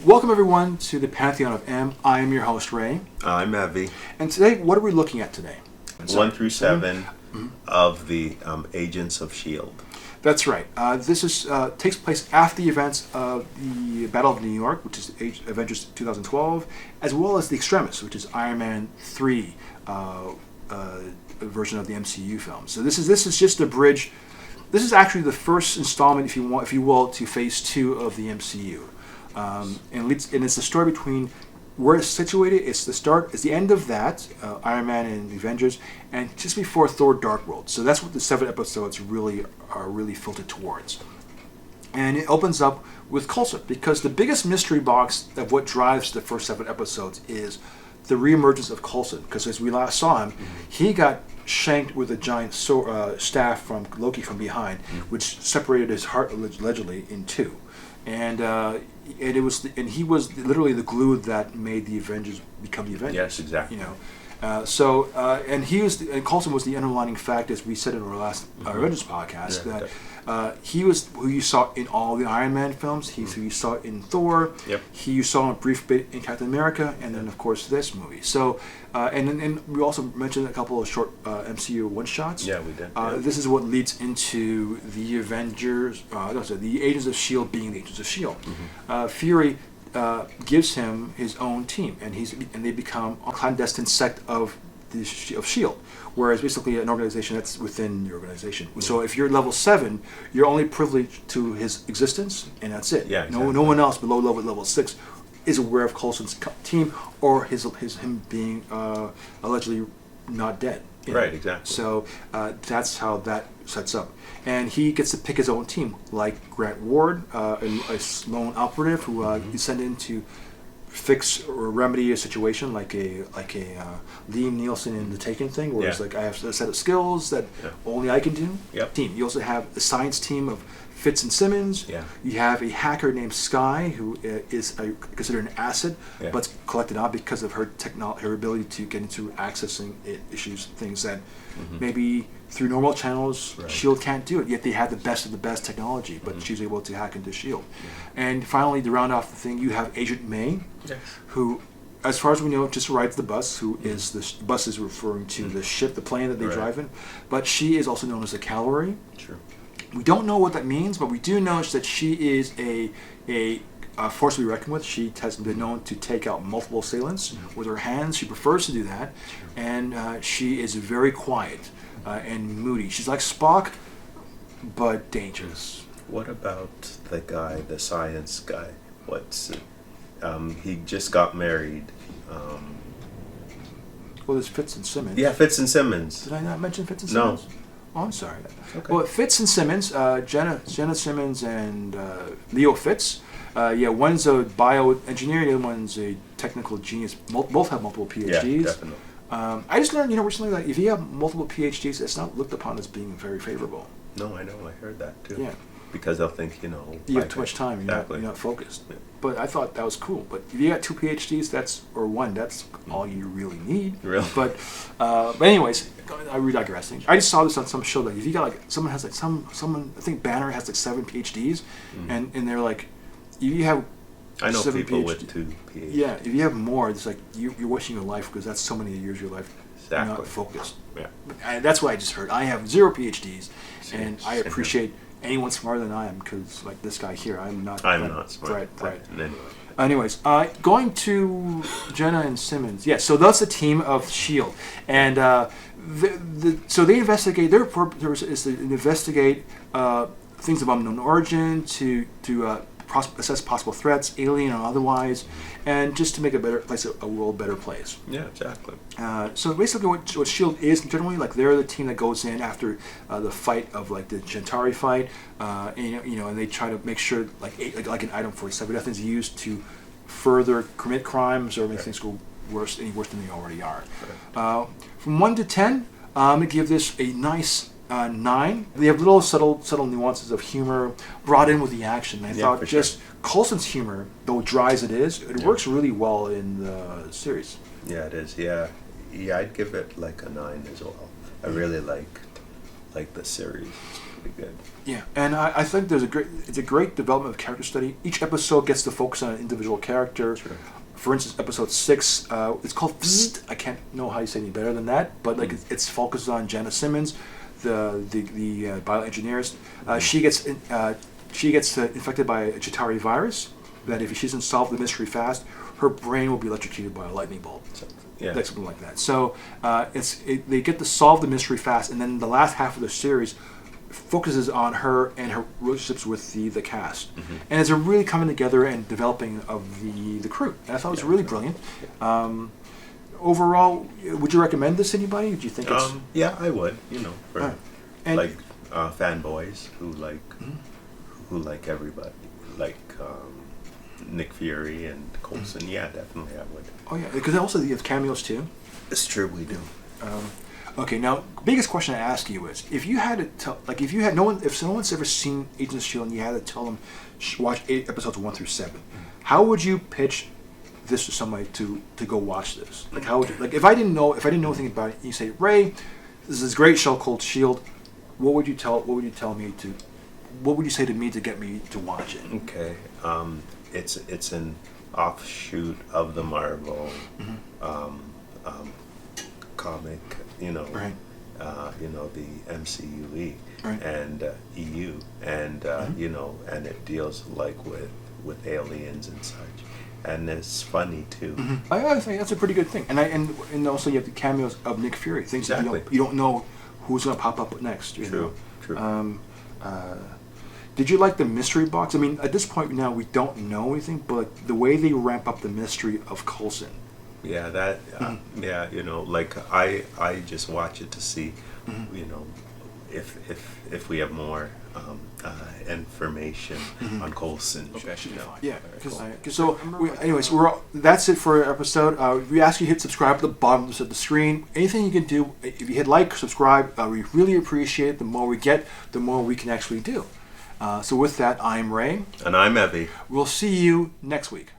Welcome everyone to the Pantheon of M. I am your host Ray, I'm Evie. and today, what are we looking at today? 1 through 7 of the Agents of S.H.I.E.L.D. That's right. This is takes place after the events of the Battle of New York, which is Avengers 2012, as well as the Extremis, which is Iron Man 3 version of the MCU film. So this is just a bridge. This is actually the first installment, if you will, to Phase 2 of the MCU. And it's the story between where it's situated. It's the end of that, Iron Man and the Avengers, and just before Thor: Dark World. So that's what the 7 episodes are really filtered towards. And it opens up with Coulson, because the biggest mystery box of what drives the first 7 episodes is the reemergence of Coulson. Because as we last saw him, he got shanked with a giant staff from Loki from behind, which separated his heart allegedly in two. And he was literally the glue that made the Avengers become the Avengers. Yes, exactly. And Coulson was the underlining fact, as we said in our last Avengers podcast, he was who you saw in all the Iron Man films. He's who you saw in Thor. Yep. You saw a brief bit in Captain America, and then of course this movie. So, and we also mentioned a couple of short MCU one shots. Yeah, we did. This is what leads into the Avengers. The Agents of S.H.I.E.L.D. being the Agents of S.H.I.E.L.D. Fury gives him his own team, and they become a clandestine sect of S.H.I.E.L.D., whereas basically an organization that's within the organization. So if you're level 7, you're only privileged to his existence, and that's it. Yeah, exactly. No one else below level 6 is aware of Coulson's team or him being allegedly not dead. Right, exactly. So that's how that sets up. And he gets to pick his own team, like Grant Ward, a lone operative who is sent in to fix or remedy a situation, like a Liam Neeson in The Taken thing, where it's like, I have a set of skills that only I can do. Yep. Team. You also have the science team of Fitz and Simmons. Yeah. You have a hacker named Skye, who is considered an asset, but's collected on because of her ability to get into accessing issues, things that maybe through normal channels S.H.I.E.L.D. can't do it. Yet they have the best of the best technology, but she's able to hack into S.H.I.E.L.D. And finally, to round off the thing, you have Agent May, who, as far as we know, just rides the bus. Who is the bus is referring to the ship, the plane that they drive in, but she is also known as the Cavalry. Sure. We don't know what that means, but we do know that she is a force to be reckoned with. She has been known to take out multiple assailants with her hands. She prefers to do that, and she is very quiet and moody. She's like Spock, but dangerous. What about the science guy? He just got married. Well, there's Fitz and Simmons. Yeah, Fitz and Simmons. Did I not mention Fitz and No. Simmons? Oh, I'm sorry. Okay. Well, Fitz and Simmons, Jenna Simmons and Leo Fitz. One's a bioengineer, the other one's a technical genius. Both have multiple PhDs. Yeah, definitely. I just learned, recently that if you have multiple PhDs, it's not looked upon as being very favorable. No, I know. I heard that too. Yeah. Because they'll think, you have too much time. You're not focused. Yeah. But I thought that was cool. But if you got 2 PhDs, or one, that's all you really need. Really? But anyways, I'm digressing. I just saw this on some show. Like, if you got someone has someone, I think Banner has 7 PhDs, and they're like, if you have. I know 7 people PhDs, with 2 PhDs. Yeah, if you have more, it's like you're wasting your life, because that's so many years of your life. Exactly. Not focused. Yeah. That's what I just heard. I have 0 PhDs, and I appreciate anyone smarter than I am, because like this guy here, I'm not smart. Right. Anyways, going to Jenna and Simmons. Yeah, so that's the team of S.H.I.E.L.D. And so they investigate. Their purpose is to investigate things of unknown origin, to assess possible threats, alien or otherwise, and just to make a better place, a world better place. Yeah, exactly. So basically what S.H.I.E.L.D. is generally, like, they're the team that goes in after the fight of, like, the Chitauri fight, and they try to make sure, like an item 47, nothing's used to further commit crimes or make things go any worse than they already are. From 1 to 10, I'm going to give this a nice 9. They have little subtle nuances of humor brought in with the action. I thought just Coulson's humor, though dry as it is, it works really well in the series. Yeah, it is. Yeah, I'd give it like a 9 as well. I really like the series. It's pretty good. Yeah, and I think it's a great development of character study. Each episode gets to focus on an individual character. Sure. For instance, episode 6, it's called Vzzt. I can't know how you say any better than that, but like it's focused on Jenna Simmons, the bioengineers. She gets infected by a Chitauri virus. That if she doesn't solve the mystery fast, her brain will be electrocuted by a lightning bolt. So, yeah. Like something like that. So they get to solve the mystery fast, and then the last half of the series focuses on her and her relationships with the cast, and it's a really coming together and developing of the crew. And I thought it was really brilliant. Overall, would you recommend this to anybody? Do you think it's Yeah, I would. For and like fanboys who like everybody, like Nick Fury and Coulson. Yeah, definitely I would. oh yeah, because also you have cameos too. It's true, we do. Okay, now biggest question I ask you is if you had to tell, like if no one's ever seen Agents of S.H.I.E.L.D. and you had to tell them watch 8 episodes 1 through 7, how would you pitch this to somebody to go watch this? Like how would you, like if I didn't know anything about it, you say, Ray, this is this great show called S.H.I.E.L.D. What would you say to me to get me to watch it? Okay, it's an offshoot of the Marvel comic, Right. The MCUE Right. and EU, and and it deals like with aliens and such, and it's funny too. I think that's a pretty good thing, and also you have the cameos of Nick Fury, things that Exactly. you don't know who's going to pop up next. You know? True. Did you like the mystery box? I mean, at this point now we don't know anything, but the way they ramp up the mystery of Coulson. Yeah, that. Yeah, like I just watch it to see, if we have more information on Coulson. Okay, should be fine. Yeah. Cool. Anyways, that's it for our episode. We ask you to hit subscribe at the bottom of the screen. Anything you can do, if you hit like, subscribe, we really appreciate it. The more we get, the more we can actually do. So with that, I'm Ray. And I'm Evie. We'll see you next week.